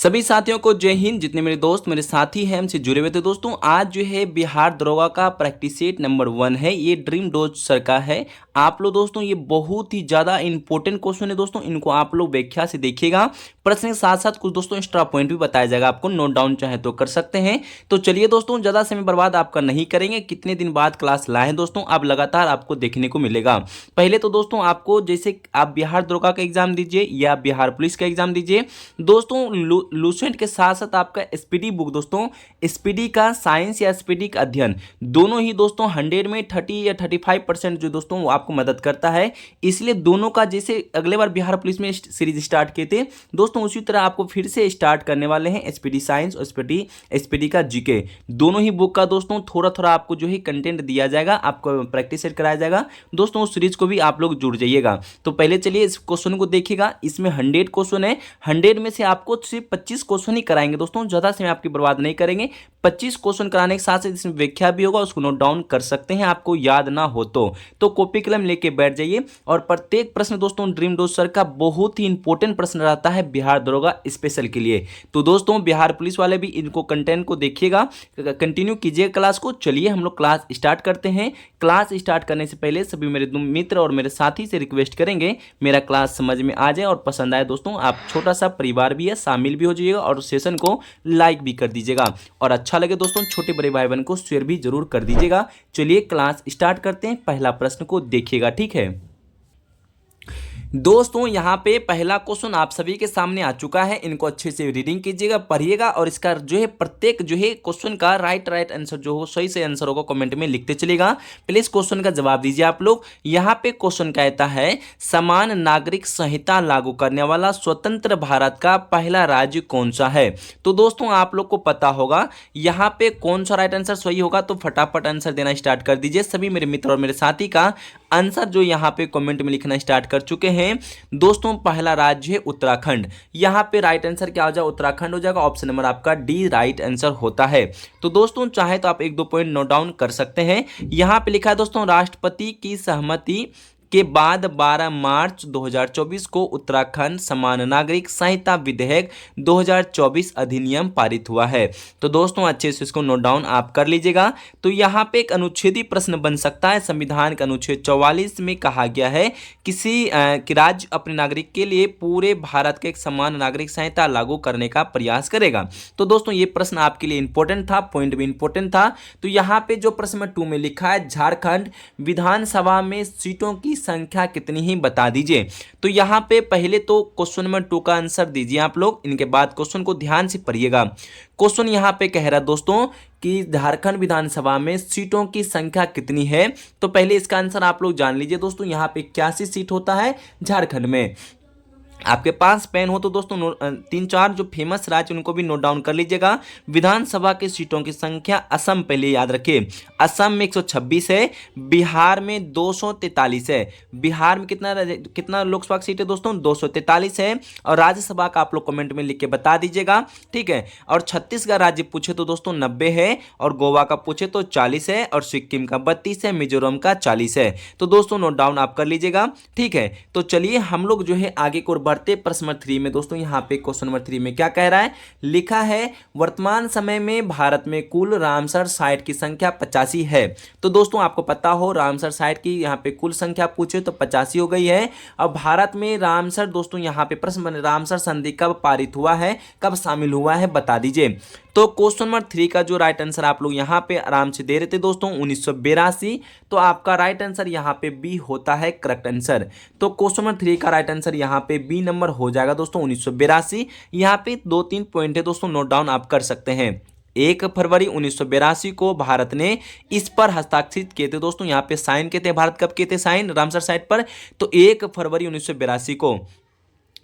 सभी साथियों को जय हिंद। जितने मेरे दोस्त मेरे साथी हैं हमसे जुड़े हुए थे दोस्तों, आज जो है बिहार दरोगा का प्रैक्टिस सेट नंबर 1 है। ये ड्रीम डोज सर का है। आप लोग दोस्तों ये बहुत ही ज़्यादा इंपॉर्टेंट क्वेश्चन है दोस्तों, इनको आप लोग व्याख्या से देखिएगा। प्रश्न के साथ साथ कुछ दोस्तों एक्स्ट्रा पॉइंट भी बताया जाएगा, आपको नोट डाउन चाहे तो कर सकते हैं। तो चलिए दोस्तों, ज़्यादा समय बर्बाद आपका नहीं करेंगे। कितने दिन बाद क्लास लाए दोस्तों, अब लगातार आपको देखने को मिलेगा। पहले तो दोस्तों आपको, जैसे आप बिहार दरोगा का एग्जाम दीजिए या बिहार पुलिस का एग्जाम दीजिए दोस्तों, लूसेंट के साथ साथ आपका एसपीडी बुक दोस्तों, एसपीडी का साइंस या एसपीडी का अध्ययन, दोनों ही दोस्तों 100 में 30 या 35% जो दोस्तों वो आपको मदद करता है। इसलिए दोनों का, जैसे अगले बार बिहार पुलिस में सीरीज स्टार्ट किए थे दोस्तों, उसी तरह आपको फिर से स्टार्ट करने वाले हैं एसपीडी साइंस और एसपीडी का जीके। दोनों ही बुक का दोस्तों थोड़ा थोड़ा आपको जो है कंटेंट दिया जाएगा, आपको प्रैक्टिस सेट कराया जाएगा दोस्तों। उस सीरीज को भी आप लोग जुड़ जाइएगा। तो पहले चलिए इस क्वेश्चन को देखिएगा। इसमें 100 क्वेश्चन है, 100 में से आपको सिर्फ 25 क्वेश्चन ही कराएंगे दोस्तों, ज्यादा समय आपकी बर्बाद नहीं करेंगे। 25 क्वेश्चन कराने के साथ साथ इसमें व्याख्या भी होगा, उसको नोट डाउन कर सकते हैं आपको याद ना हो तो कॉपी कलम लेके बैठ जाइए। और प्रत्येक प्रश्न दोस्तों ड्रीम डोज सर का बहुत ही इंपॉर्टेंट प्रश्न रहता है बिहार दरोगा स्पेशल के लिए। तो दोस्तों बिहार पुलिस वाले भी इनको कंटेंट को देखिएगा, कंटिन्यू कीजिएगा क्लास को। चलिए हम लोग क्लास स्टार्ट करते हैं। क्लास स्टार्ट करने से पहले सभी मेरे मित्र और मेरे साथी से रिक्वेस्ट करेंगे, मेरा क्लास समझ में आ जाए और पसंद आए दोस्तों, आप छोटा सा परिवार भी है, शामिल भी हो जाइएगा और सेशन को लाइक भी कर दीजिएगा। और अच्छा लगे दोस्तों छोटे बड़े भाई बहन को शेयर भी जरूर कर दीजिएगा। चलिए क्लास स्टार्ट करते हैं। पहला प्रश्न को देखिएगा, ठीक है दोस्तों। यहाँ पे पहला क्वेश्चन आप सभी के सामने आ चुका है, इनको अच्छे से रीडिंग कीजिएगा, पढ़िएगा और इसका जो है प्रत्येक जो है क्वेश्चन का राइट आंसर जो हो, सही से आंसर होगा कमेंट में लिखते चलेगा। प्लीज क्वेश्चन का जवाब दीजिए आप लोग। यहाँ पे क्वेश्चन कहता है, समान नागरिक संहिता लागू करने वाला स्वतंत्र भारत का पहला राज्य कौन सा है। तो दोस्तों आप लोग को पता होगा यहाँ पे कौन सा राइट आंसर सही होगा, तो फटाफट आंसर देना स्टार्ट कर दीजिए। सभी मेरे मित्र और मेरे साथी का आंसर जो यहाँ पे कमेंट में लिखना स्टार्ट कर चुके हैं दोस्तों। पहला राज्य है उत्तराखंड। यहाँ पे राइट आंसर क्या हो जाएगा, उत्तराखंड हो जाएगा। ऑप्शन नंबर आपका डी राइट आंसर होता है। तो दोस्तों चाहे तो आप 1-2 पॉइंट नोट डाउन कर सकते हैं। यहाँ पे लिखा है दोस्तों, राष्ट्रपति की सहमति के बाद 12 मार्च 2024 को उत्तराखंड समान नागरिक संहिता विधेयक 2024 अधिनियम पारित हुआ है। तो दोस्तों अच्छे से इसको नोट डाउन आप कर लीजिएगा। तो यहाँ पे एक अनुच्छेदी प्रश्न बन सकता है। संविधान के अनुच्छेद 44 में कहा गया है, किसी कि राज्य अपने नागरिक के लिए पूरे भारत के एक समान नागरिक संहिता लागू करने का प्रयास करेगा। तो दोस्तों ये प्रश्न आपके लिए इंपॉर्टेंट था, पॉइंट भी इंपॉर्टेंट था। तो यहाँ पे जो प्रश्न 2 में लिखा है, झारखंड विधानसभा में सीटों की संख्या कितनी ही बता दीजिए। तो यहाँ पे पहले तो क्वेश्चन नंबर 2 का आंसर दीजिए आप लोग, इनके बाद क्वेश्चन को ध्यान से पढ़िएगा। क्वेश्चन यहाँ पे कह रहा है दोस्तों कि झारखंड विधानसभा में सीटों की संख्या कितनी है। तो पहले इसका आंसर आप लोग जान लीजिए दोस्तों, यहाँ पे 81 सीट होता है झारखंड में। आपके पास पेन हो तो दोस्तों 3-4 जो फेमस राज्य उनको भी नोट डाउन कर लीजिएगा। विधानसभा की सीटों की संख्या, असम पहले याद रखिए, असम में 126 है, बिहार में 243 है। बिहार में कितना लोकसभा की सीट है दोस्तों, 243 है। और राज्यसभा का आप लोग कमेंट में लिख के बता दीजिएगा, ठीक है। और छत्तीसगढ़ राज्य पूछे तो दोस्तों 90 है, और गोवा का पूछे तो 40 है, और सिक्किम का 32 है, मिजोरम का 40 है। तो दोस्तों नोट डाउन आप कर लीजिएगा, ठीक है। तो चलिए हम लोग जो है आगे को बढ़ते। प्रश्न नंबर 3 में दोस्तों, यहाँ पे क्वेश्चन नंबर 3 में क्या कह रहा है, लिखा है वर्तमान समय में भारत में कुल रामसर साइट की संख्या 85 है। तो दोस्तों आपको पता हो रामसर साइट की यहाँ पे कुल संख्या पूछे तो 85 हो गई है। अब भारत में रामसर दोस्तों, यहाँ पे प्रश्न बने, रामसर संधि कब पारित हुआ है, कब शामिल हुआ है, बता दीजिए। तो क्वेश्चन नंबर 3 का जो राइट आंसर आप लोग यहाँ पे आराम से दे रहे थे दोस्तों 1982। तो आपका राइट आंसर यहाँ पे बी होता है करेक्ट आंसर। तो क्वेश्चन नंबर 3 का राइट आंसर यहाँ पे बी नंबर हो जाएगा दोस्तों 1982। यहाँ पे 2-3 पॉइंट है दोस्तों, नोट डाउन आप कर सकते हैं। 1 फरवरी 1982 को भारत ने इस पर हस्ताक्षर किए थे दोस्तों, यहाँ पे साइन किए थे। भारत कब किए थे साइन रामसर साइट पर, तो 1 फरवरी 1982 को।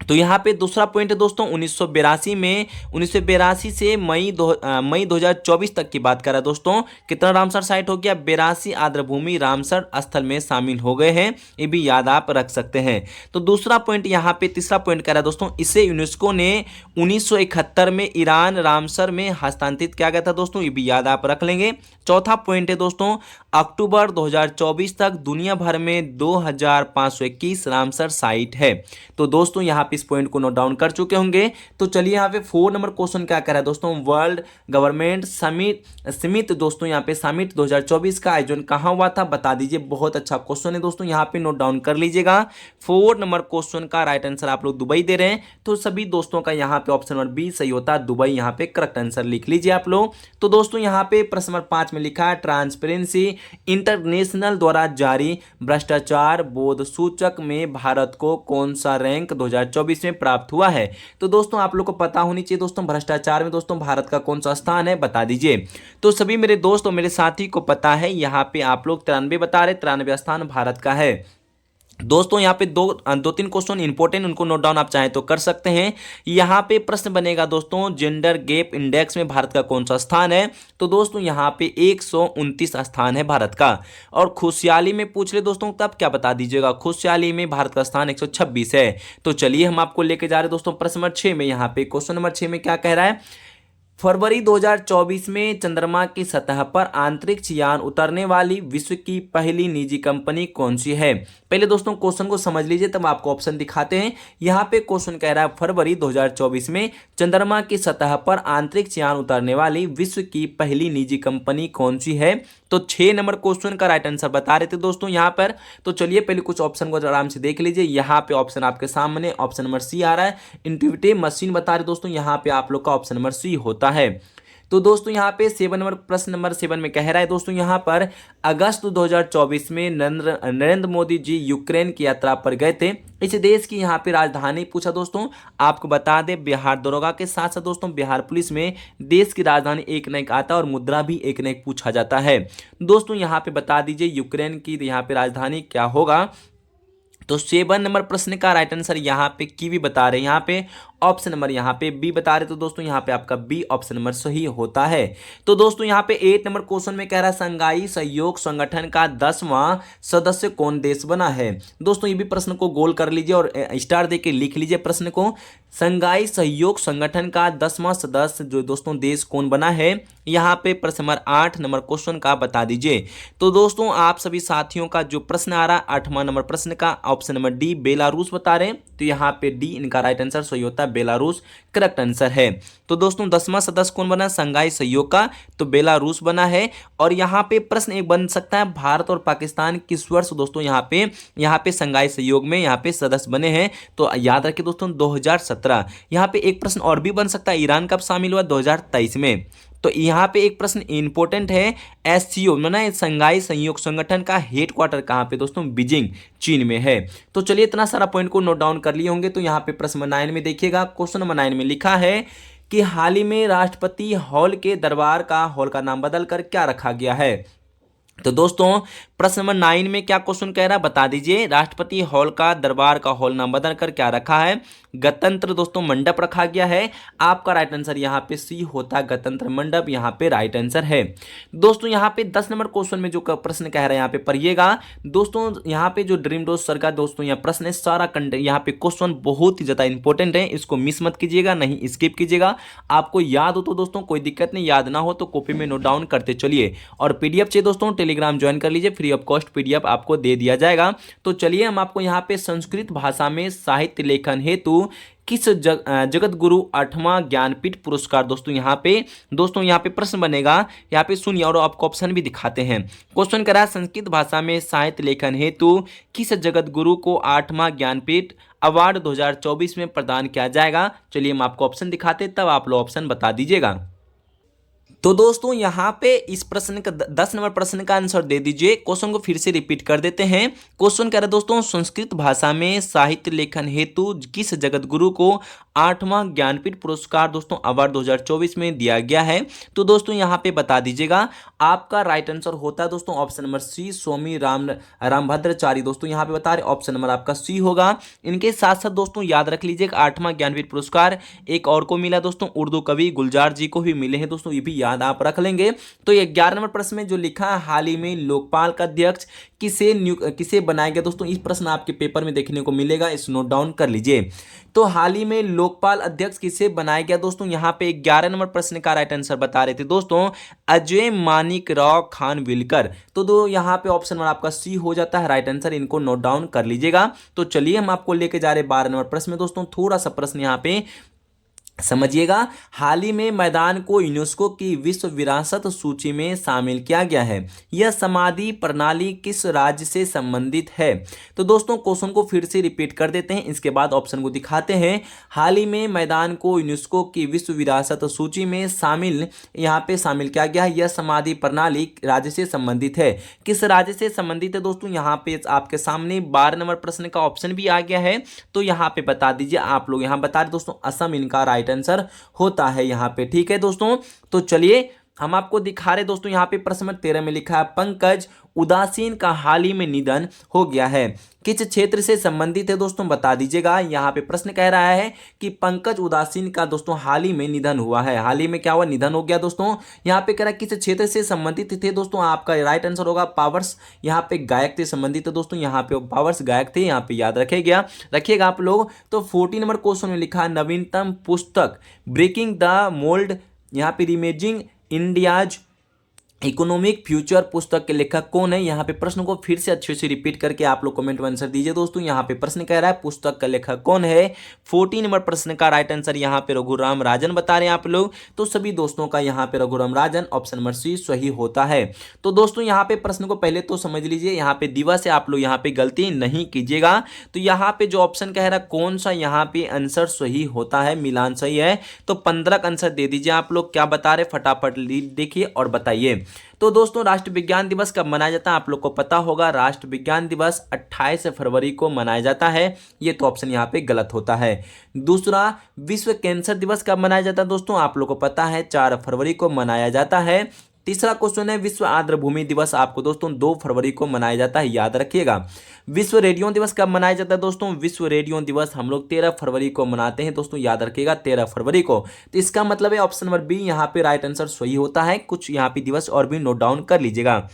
तो यहाँ पे दूसरा पॉइंट है दोस्तों 1982 में, 1982 से मई 2024 तक की बात करा दोस्तों, कितना रामसर साइट हो गया, 82 आर्द्रभूमि रामसर स्थल में शामिल हो गए हैं। ये भी याद आप रख सकते हैं। तो दूसरा पॉइंट यहाँ पे, तीसरा पॉइंट करा दोस्तों, इसे यूनेस्को ने 1971 में ईरान रामसर में हस्तांतरित किया गया था दोस्तों, ये भी याद आप रख लेंगे। चौथा पॉइंट है दोस्तों, अक्टूबर 2024 तक दुनिया भर में 2521 रामसर साइट है। तो दोस्तों यहाँ आप इस पॉइंट को नोट डाउन कर चुके होंगे। तो चलिए यहाँ पे 4 नंबर क्वेश्चन क्या कह रहा है दोस्तों, वर्ल्ड गवर्नमेंट समिट दोस्तों यहाँ पे समिट 2024 का आयोजन कहाँ हुआ था बता दीजिए। बहुत अच्छा क्वेश्चन है दोस्तों, यहाँ पे नोट डाउन कर लीजिएगा। 4 नंबर क्वेश्चन का राइट आंसर आप लोग दुबई दे रहे हैं, तो सभी दोस्तों का यहाँ पे ऑप्शन नंबर बी सही होता है, दुबई यहाँ पे करेक्ट आंसर लिख लीजिए आप लोग। तो दोस्तों यहाँ पे प्रश्न नंबर 5 में लिखा है ट्रांसपेरेंसी इंटरनेशनल द्वारा जारी भ्रष्टाचार बोध सूचक में भारत को कौन सा रैंक 2024 में प्राप्त हुआ है। तो दोस्तों आप लोग को पता होनी चाहिए दोस्तों, भ्रष्टाचार में दोस्तों भारत का कौन सा स्थान है बता दीजिए। तो सभी मेरे दोस्त और मेरे साथी को पता है, यहाँ पे आप लोग 93 बता रहे, 93 स्थान भारत का है दोस्तों। यहाँ पे दो तीन क्वेश्चन इंपॉर्टेंट, उनको नोट डाउन आप चाहें तो कर सकते हैं। यहाँ पे प्रश्न बनेगा दोस्तों, जेंडर गैप इंडेक्स में भारत का कौन सा स्थान है। तो दोस्तों यहाँ पे 129 स्थान है भारत का। और खुशहाली में पूछ ले दोस्तों तब क्या बता दीजिएगा, खुशहाली में भारत का स्थान 126 है। तो चलिए हम आपको लेके जा रहे हैं दोस्तों प्रश्न नंबर 6 में। यहाँ पे क्वेश्चन नंबर 6 में क्या कह रहा है, फरवरी 2024 में चंद्रमा की सतह पर अंतरिक्ष यान उतरने वाली विश्व की पहली निजी कंपनी कौन सी है। पहले दोस्तों क्वेश्चन को समझ लीजिए तब आपको ऑप्शन दिखाते हैं। यहाँ पे क्वेश्चन कह रहा है फरवरी 2024 में चंद्रमा की सतह पर अंतरिक्ष यान उतरने वाली विश्व की पहली निजी कंपनी कौन सी है। तो 6 नंबर क्वेश्चन का राइट आंसर बता रहे थे दोस्तों यहाँ पर। तो चलिए पहले कुछ ऑप्शन को आराम से देख लीजिए। यहाँ पे ऑप्शन आपके सामने ऑप्शन नंबर सी आ रहा है, इंट्यूटिव मशीन बता रहे दोस्तों, यहाँ पे आप लोग का ऑप्शन नंबर सी होता है। तो दोस्तों यहाँ पे 7 नंबर प्रश्न नंबर 7 में कह रहा है दोस्तों, यहाँ पर अगस्त 2024 में नरेंद्र मोदी जी यूक्रेन की यात्रा पर गए थे। इस देश की यहाँ पे राजधानी पूछा दोस्तों, आपको बता दें बिहार दरोगा के साथ साथ दोस्तों बिहार पुलिस में देश की राजधानी एक न एक आता है और मुद्रा भी एक न एक पूछा जाता है। दोस्तों यहाँ पे बता दीजिए यूक्रेन की यहाँ पे राजधानी क्या होगा। तो 7 नंबर प्रश्न का राइट आंसर यहाँ पे कीवी बता रहे हैं, यहाँ पे ऑप्शन नंबर यहाँ पे बी बता रहे। तो दोस्तों यहाँ पे आपका बी ऑप्शन नंबर सही होता है। तो दोस्तों यहाँ पे 8 नंबर क्वेश्चन में कह रहा है संघाई सहयोग संगठन का 10वां सदस्य कौन देश बना है। दोस्तों ये भी प्रश्न को गोल कर लीजिए और स्टार देके लिख लीजिए प्रश्न को। संघाई सहयोग संगठन का 10वां सदस्य जो दोस्तों देश कौन बना है, यहाँ पे प्रश्न नंबर 8 नंबर क्वेश्चन का बता दीजिए। तो दोस्तों आप सभी साथियों का जो प्रश्न आ रहा है 8वां नंबर प्रश्न का ऑप्शन नंबर डी बेलारूस बता रहे हैं। तो यहाँ पे डी इनका राइट आंसर सही होता है, बेलारूस करेक्ट आंसर है। तो दोस्तों 10वां सदस्य कौन बना संघाई सहयोग का, तो बेलारूस बना है। और यहाँ पे प्रश्न एक बन सकता है, भारत और पाकिस्तान किस वर्ष दोस्तों यहाँ पे संघाई सहयोग में यहाँ पे सदस्य बने हैं। तो याद रखिए दोस्तों 2017। यहाँ पे एक प्रश्न और भी बन सकता है, ईरान कब शामिल हुआ 2023 में। तो यहाँ पे एक प्रश्न इंपॉर्टेंट है, एससीओ माना संघाई सहयोग संगठन का हेडक्वार्टर कहाँ पे दोस्तों, बीजिंग चीन में है। तो चलिए इतना सारा पॉइंट को नोट डाउन कर लिए होंगे। तो यहाँ पे प्रश्न नंबर 9 में देखिएगा, क्वेश्चन नंबर 9 में लिखा है कि हाल ही में राष्ट्रपति हॉल के दरबार का हॉल का नाम बदलकर क्या रखा गया है। तो दोस्तों प्रश्न नंबर 9 में क्या क्वेश्चन कह रहा है बता दीजिए, राष्ट्रपति हॉल का दरबार का हॉल नाम बदलकर क्या रखा है, गणतंत्र दोस्तों मंडप रखा गया है। आपका राइट आंसर यहाँ पे सी होता है, गणतंत्र मंडप यहाँ पे राइट आंसर है। दोस्तों यहाँ पे 10 नंबर क्वेश्चन में जो प्रश्न कह रहा है यहाँ पे पढ़िएगा दोस्तों। यहाँ पे जो ड्रीम डोज सर का दोस्तों यहाँ प्रश्न है, सारा कंटेंट यहाँ पे क्वेश्चन बहुत ही ज्यादा इंपॉर्टेंट है, इसको मिस मत कीजिएगा, नहीं स्किप कीजिएगा। आपको याद हो तो दोस्तों कोई दिक्कत नहीं, याद ना हो तो कॉपी में नोट डाउन करते चलिए। और पीडीएफ चाहिए दोस्तों टेलीग्राम ज्वाइन कर लीजिए, फ्री ऑफ कॉस्ट पीडीएफ आपको दे दिया जाएगा। तो चलिए हम आपको यहाँ पे संस्कृत भाषा में साहित्य लेखन हेतु किस जगत गुरु 8वां ज्ञानपीठ पुरस्कार दोस्तों यहाँ पे प्रश्न बनेगा, यहाँ पे सुनिए और आपको ऑप्शन भी दिखाते हैं। क्वेश्चन करा संस्कृत भाषा में साहित्य लेखन हेतु किस जगत गुरु को 8वां ज्ञानपीठ अवार्ड 2024 में प्रदान किया जाएगा। चलिए हम आपको ऑप्शन दिखाते तब आप लोग ऑप्शन बता दीजिएगा। तो दोस्तों यहाँ पे इस प्रश्न का 10 नंबर प्रश्न का आंसर दे दीजिए। क्वेश्चन को फिर से रिपीट कर देते हैं। क्वेश्चन कह रहे दोस्तों संस्कृत भाषा में साहित्य लेखन हेतु किस जगत गुरु को 8वां ज्ञानपीठ पुरस्कार दोस्तों अवार्ड 2024 में दिया गया है। तो दोस्तों यहाँ पे बता दीजिएगा, आपका राइट आंसर होता है दोस्तों ऑप्शन नंबर सी स्वामी रामभद्राचार्य दोस्तों यहाँ पे बता रहे, ऑप्शन नंबर आपका सी होगा। इनके साथ साथ दोस्तों याद रख लीजिए 8वां ज्ञानपीठ पुरस्कार एक और को मिला दोस्तों, उर्दू कवि गुलजार जी को भी मिले हैं दोस्तों, ये भी याद आप रख लेंगे। तो ये 11 नंबर प्रश्न में जो लिखा है, हाल ही में लोकपाल का अध्यक्ष किसे बनाया गया दोस्तों, इस प्रश्न आपके पेपर में देखने को मिलेगा, इस नोट डाउन कर लीजिए। तो हाल ही में लोकपाल अध्यक्ष किसे बनाया गया दोस्तों, यहाँ पे 11 नंबर प्रश्न का राइट आंसर बता रहे थे दोस्तों, अजय मानिकराव खानविलकर। तो दो यहाँ पे ऑप्शन 1 आपका सी हो जाता है राइट आंसर, इनको नोट डाउन कर लीजिएगा। तो चलिए हम आपको लेके जा रहे 12 नंबर प्रश्न में दोस्तों, थोड़ा सा प्रश्न यहाँ पे समझिएगा। हाल ही में मैदान को यूनेस्को की विश्व विरासत सूची में शामिल किया गया है, यह समाधि प्रणाली किस राज्य से संबंधित है। तो दोस्तों क्वेश्चन को फिर से रिपीट कर देते हैं, इसके बाद ऑप्शन को दिखाते हैं। हाल ही में मैदान को यूनेस्को की विश्व विरासत सूची में यहाँ पे शामिल किया गया है, यह समाधि प्रणाली राज्य से संबंधित है, किस राज्य से संबंधित है दोस्तों। यहाँ पे आपके सामने 12 नंबर प्रश्न का ऑप्शन भी आ गया है, तो यहाँ पे बता दीजिए आप लोग, यहाँ बता रहे दोस्तों असम इनका राइट आंसर होता है यहाँ पे, ठीक है दोस्तों। तो चलिए हम आपको दिखा रहे दोस्तों, यहाँ पे प्रश्न नंबर 13 में लिखा है, पंकज उदासीन का हाल ही में निधन हो गया है, किस क्षेत्र से संबंधित है दोस्तों बता दीजिएगा। यहाँ पे प्रश्न कह रहा है कि पंकज उदासीन का दोस्तों हाल ही में निधन हुआ है, हाल ही में क्या हुआ, निधन हो गया दोस्तों। यहाँ पे कह रहा है किस क्षेत्र से संबंधित थे दोस्तों, आपका राइट आंसर होगा पावर्स, यहाँ पे गायक से संबंधित है दोस्तों, यहाँ पे पावर्स गायक थे, यहाँ पे याद रखिएगा आप लोग। तो 14 नंबर क्वेश्चन में लिखा है, नवीनतम पुस्तक ब्रेकिंग द मोल्ड, यहाँ पे रिमेजिंग इंडियाज इकोनॉमिक फ्यूचर पुस्तक के लेखक कौन है। यहाँ पे प्रश्न को फिर से अच्छे से रिपीट करके आप लोग कमेंट में आंसर दीजिए दोस्तों। यहाँ पे प्रश्न कह रहा है पुस्तक का लेखक कौन है। 14 नंबर प्रश्न का राइट आंसर यहाँ पे रघुराम राजन बता रहे हैं आप लोग। तो सभी दोस्तों का यहाँ पे Raghuram Rajan option number C सही होता है। तो दोस्तों यहाँ पे प्रश्न को पहले तो समझ लीजिए, यहाँ पे दिवस से आप लोग यहाँ पे गलती नहीं कीजिएगा। तो यहाँ पे जो ऑप्शन कह रहा है कौन सा यहाँ पे आंसर सही होता है, मिलान सही है। तो 15 का आंसर दे दीजिए आप लोग, क्या बता रहे फटाफट देखिए और बताइए। तो दोस्तों राष्ट्र विज्ञान दिवस कब मनाया जाता है, आप लोग को पता होगा, राष्ट्र विज्ञान दिवस 28 फरवरी को मनाया जाता है। ये तो ऑप्शन यहाँ पे गलत होता है। दूसरा, विश्व कैंसर दिवस कब मनाया जाता है दोस्तों, आप लोग को पता है 4 फरवरी को मनाया जाता है। तीसरा क्वेश्चन है, विश्व आर्द्र भूमि दिवस आपको दोस्तों 2 फरवरी को मनाया जाता है, याद रखिएगा। विश्व रेडियो दिवस कब मनाया जाता है दोस्तों, विश्व रेडियो दिवस हम लोग 13 फरवरी को मनाते हैं दोस्तों, याद रखिएगा 13 फरवरी को। तो इसका मतलब है ऑप्शन नंबर बी यहाँ पे राइट आंसर सही होता है। कुछ यहाँ पे दिवस और भी नोट डाउन कर लीजिएगा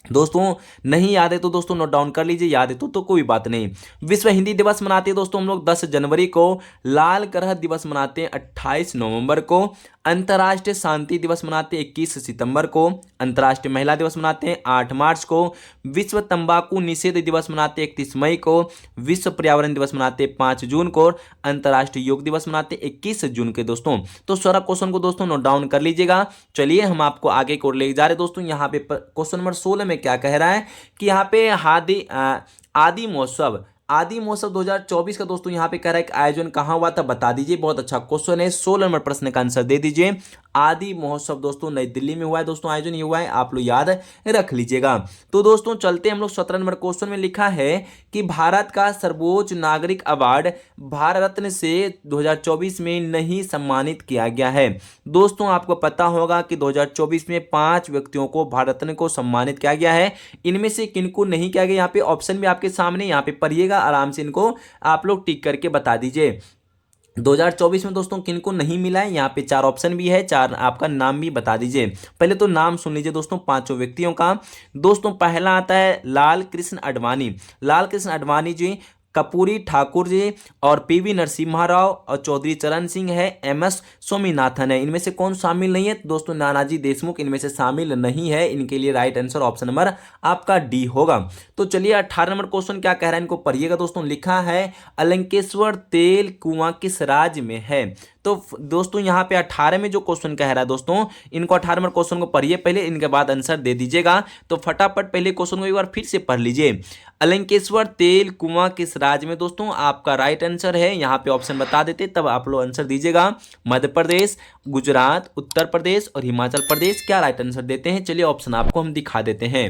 दोस्तों, नहीं याद है तो दोस्तों नोट डाउन कर लीजिए, याद है तो कोई बात नहीं। विश्व हिंदी दिवस मनाते हैं दोस्तों हम लोग 10 जनवरी को। लाल ग्रह दिवस मनाते हैं 28 नवंबर को। अंतर्राष्ट्रीय शांति दिवस मनाते हैं 21 सितंबर को। अंतर्राष्ट्रीय महिला दिवस मनाते हैं 8 मार्च को। विश्व तंबाकू निषेध दिवस मनाते हैं 31 मई को। विश्व पर्यावरण दिवस मनाते हैं 5 जून को। अंतर्राष्ट्रीय योग दिवस मनाते हैं 21 जून के दोस्तों। तो सारा क्वेश्चन को दोस्तों नोट डाउन कर लीजिएगा। चलिए हम आपको आगे को ले जा रहे दोस्तों। यहाँ पे क्वेश्चन नंबर 16 में क्या कह रहा है कि यहाँ पे आदि महोत्सव 2024 का दोस्तों यहाँ पे कह रहा है कि आयोजन कहाँ हुआ था बता दीजिए। बहुत अच्छा क्वेश्चन है। 16 नंबर प्रश्न का आंसर दे दीजिए। आदि महोत्सव दोस्तों नई दिल्ली में हुआ है दोस्तों, आयोजन ये हुआ है, आप लोग याद रख लीजिएगा। तो दोस्तों चलते हम लोग 17 नंबर क्वेश्चन में लिखा है कि भारत का सर्वोच्च नागरिक अवार्ड भारत रत्न से 2024 में नहीं सम्मानित किया गया है। दोस्तों आपको पता होगा कि 2024 में 5 व्यक्तियों को भारत रत्न को सम्मानित किया गया है। इनमें से किनको नहीं किया गया, यहाँ पे ऑप्शन भी आपके सामने, यहाँ पे पढ़िएगा आराम से, इनको आप लोग टिक करके बता दीजिए। 2024 में दोस्तों किनको नहीं मिला है, यहाँ पे 4 ऑप्शन भी है, 4 आपका नाम भी बता दीजिए। पहले तो नाम सुन लीजिए दोस्तों 5 व्यक्तियों का। दोस्तों पहला आता है लाल कृष्ण आडवाणी। लाल कृष्ण आडवाणी जी, कपूरी ठाकुर जी और पीवी नरसिम्हा राव और चौधरी चरण सिंह है, एमएस स्वामीनाथन है। इनमें से कौन शामिल नहीं है दोस्तों, नानाजी देशमुख इनमें से शामिल नहीं है। इनके लिए राइट आंसर ऑप्शन नंबर आपका डी होगा। तो चलिए 18 नंबर क्वेश्चन क्या कह रहा है, इनको पढ़िएगा दोस्तों। लिखा है अलंकेश्वर तेल कुआं किस राज्य में है। तो दोस्तों यहाँ पे 18 में जो क्वेश्चन कह रहा है दोस्तों, इनको 18 नंबर क्वेश्चन को पढ़िए पहले, इनके बाद आंसर दे दीजिएगा। तो फटाफट पहले क्वेश्चन को एक बार फिर से पढ़ लीजिए। अलंकेश्वर तेल कुआं किस राज्य में दोस्तों, आपका राइट आंसर है, यहाँ पे ऑप्शन बता देते तब आप लोग आंसर दीजिएगा। मध्य प्रदेश, गुजरात, उत्तर प्रदेश और हिमाचल प्रदेश। क्या राइट आंसर देते हैं, चलिए ऑप्शन आपको हम दिखा देते हैं।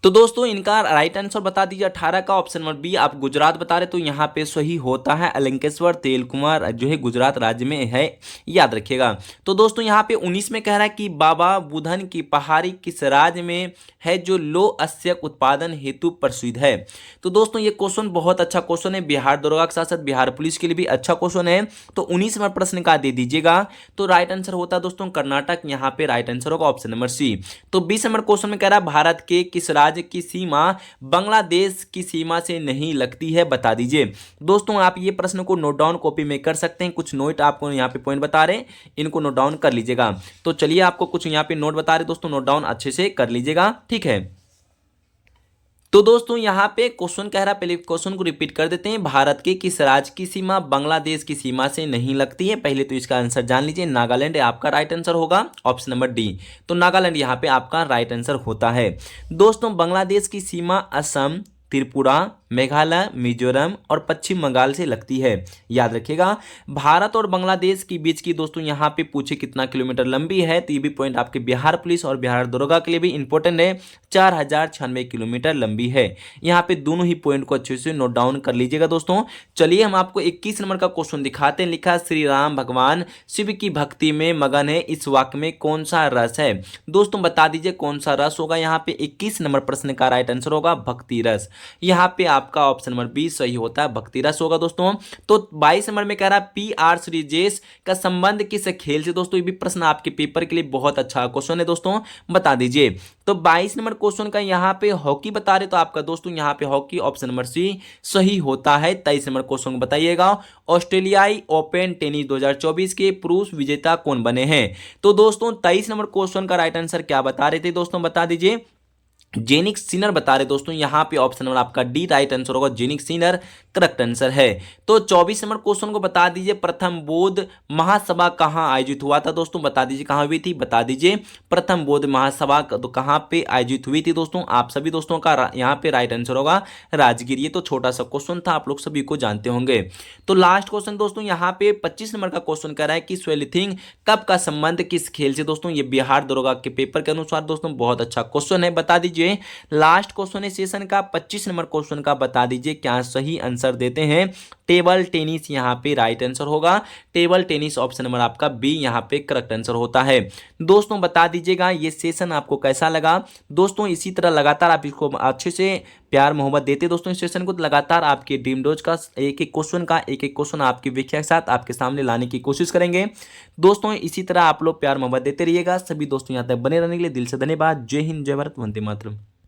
तो दोस्तों इनका राइट आंसर बता दीजिए 18 का ऑप्शन नंबर बी। आप गुजरात बता रहे तो यहाँ पे सही होता है अलंकेश्वर तेलकुमार जो है गुजरात राज्य में है, याद रखिएगा। तो दोस्तों यहाँ पे 19 में कह रहा है कि बाबा बुधन की पहाड़ी किस राज्य में है जो लौह अयस्क उत्पादन हेतु प्रसिद्ध है। तो दोस्तों ये क्वेश्चन बहुत अच्छा क्वेश्चन है, बिहार दरोगा के साथ साथ बिहार पुलिस के लिए भी अच्छा क्वेश्चन है। तो 19 नंबर प्रश्न का दे दीजिएगा। तो राइट आंसर होता है दोस्तों कर्नाटक, यहाँ पे राइट आंसर होगा ऑप्शन नंबर सी। तो 20 नंबर क्वेश्चन में कह रहा है भारत के किस राज्य की सीमा बांग्लादेश की सीमा से नहीं लगती है, बता दीजिए। दोस्तों आप ये प्रश्न को नोट डाउन कॉपी में कर सकते हैं, कुछ नोट आपको यहाँ पे पॉइंट बता रहे हैं, इनको नोट डाउन कर लीजिएगा। तो चलिए आपको कुछ यहाँ पे नोट बता रहे दोस्तों, नोट डाउन अच्छे से कर लीजिएगा, ठीक है। तो दोस्तों यहाँ पे क्वेश्चन कह रहा है, पहले क्वेश्चन को रिपीट कर देते हैं। भारत के किस राज्य की सीमा बांग्लादेश की सीमा से नहीं लगती है? पहले तो इसका आंसर जान लीजिए, नागालैंड आपका राइट आंसर होगा ऑप्शन नंबर डी। तो नागालैंड यहाँ पे आपका राइट आंसर होता है। दोस्तों बांग्लादेश की सीमा असम, त्रिपुरा, मेघालय, मिजोरम और पश्चिम बंगाल से लगती है, याद रखिएगा। भारत और बांग्लादेश के बीच की दोस्तों यहाँ पे पूछे कितना किलोमीटर लंबी है, तो ये भी पॉइंट आपके बिहार पुलिस और बिहार दरोगा के लिए भी इंपॉर्टेंट है। 4096 किलोमीटर लंबी है। यहाँ पे दोनों ही पॉइंट को अच्छे से नोट डाउन कर लीजिएगा दोस्तों। चलिए हम आपको 21 नंबर का क्वेश्चन दिखाते हैं। लिखा श्री राम भगवान शिव की भक्ति में मगन है, इस वाक्य में कौन सा रस है? दोस्तों बता दीजिए कौन सा रस होगा। यहाँ पे 21 नंबर प्रश्न का राइट आंसर होगा भक्ति रस। यहाँ पे आपका ऑप्शन नंबर बी सही होता है, भक्ति रस होगा दोस्तों। तो 22 नंबर में कह रहा है PR श्रीजेश का संबंध किस खेल से? दोस्तों ये भी प्रश्न आपके पेपर के लिए बहुत अच्छा क्वेश्चन है दोस्तों, बता दीजिए। तो 22 नंबर क्वेश्चन का यहाँ पे हॉकी बता रहे तो आपका दोस्तों यहाँ पे हॉकी ऑप्शन नंबर सी सही होता है। 23 नंबर क्वेश्चन बताइएगा, ऑस्ट्रेलियाई ओपन टेनिस 2024 के पुरुष विजेता कौन बने हैं? तो दोस्तों 23 नंबर क्वेश्चन का राइट आंसर क्या बता रहे थे दोस्तों, बता दीजिए। जेनिक सिनर बता रहे दोस्तों, यहाँ पे ऑप्शन नंबर आपका डी राइट आंसर होगा, जेनिक सिनर करेक्ट आंसर है। तो 24 नंबर क्वेश्चन को बता दीजिए, प्रथम बौद्ध महासभा कहाँ आयोजित हुआ था? दोस्तों बता दीजिए कहाँ हुई थी, बता दीजिए। प्रथम बौद्ध महासभा तो कहाँ पे आयोजित हुई थी दोस्तों? आप सभी दोस्तों का यहाँ पे राइट आंसर होगा राजगीर। ये तो छोटा सा क्वेश्चन था, आप लोग सभी को जानते होंगे। तो लास्ट क्वेश्चन दोस्तों यहाँ पे 25 नंबर का क्वेश्चन कह रहा है कि स्वेलिथिंग कप का संबंध किस खेल से? दोस्तों ये बिहार दरोगा के पेपर के अनुसार दोस्तों बहुत अच्छा क्वेश्चन है, बता दीजिए। लास्ट क्वेश्चन है सेशन का 25 नंबर क्वेश्चन का, बता दीजिए क्या सही आंसर देते हैं। टेबल टेनिस यहाँ पे राइट आंसर होगा, टेबल टेनिस ऑप्शन नंबर आपका बी यहाँ पे करेक्ट आंसर होता है। दोस्तों बता दीजिएगा ये सेशन आपको कैसा लगा। दोस्तों इसी तरह लगातार आप इसको अच्छे से प्यार मोहब्बत देते दोस्तों इस सेशन को, तो लगातार आपके ड्रीम डोज का एक एक क्वेश्चन आपकी व्याख्या के साथ आपके सामने लाने की कोशिश करेंगे। दोस्तों इसी तरह आप लोग प्यार मोहब्बत देते रहिएगा। सभी दोस्तों यहाँ तक बने रहने के लिए दिल से धन्यवाद। जय हिंद, जय भारत, वंदे मातरम।